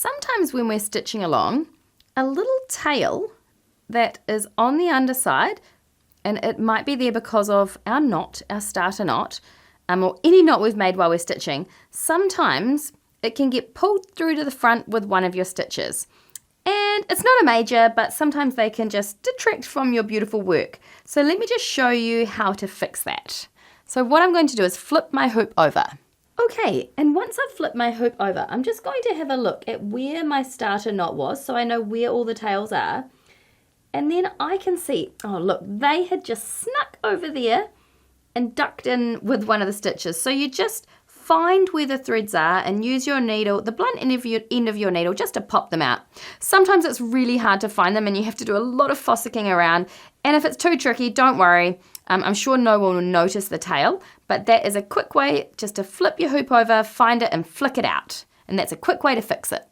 sometimes when we're stitching along, a little tail that is on the underside, and it might be there because of our knot, our starter knot, or any knot we've made while we're stitching, sometimes it can get pulled through to the front with one of your stitches. And it's not a major, but sometimes they can just detract from your beautiful work. So let me just show you how to fix that. So what I'm going to do is flip my hoop over. Okay, and once I've flipped my hoop over, I'm just going to have a look at where my starter knot was so I know where all the tails are. And then I can see, oh look, they had just snuck over there and ducked in with one of the stitches. So you just find where the threads are and use your needle, the blunt end of your needle, just to pop them out. Sometimes it's really hard to find them and you have to do a lot of fossicking around. And if it's too tricky, don't worry. I'm sure no one will notice the tail, but that is a quick way just to flip your hoop over, find it and flick it out. And that's a quick way to fix it.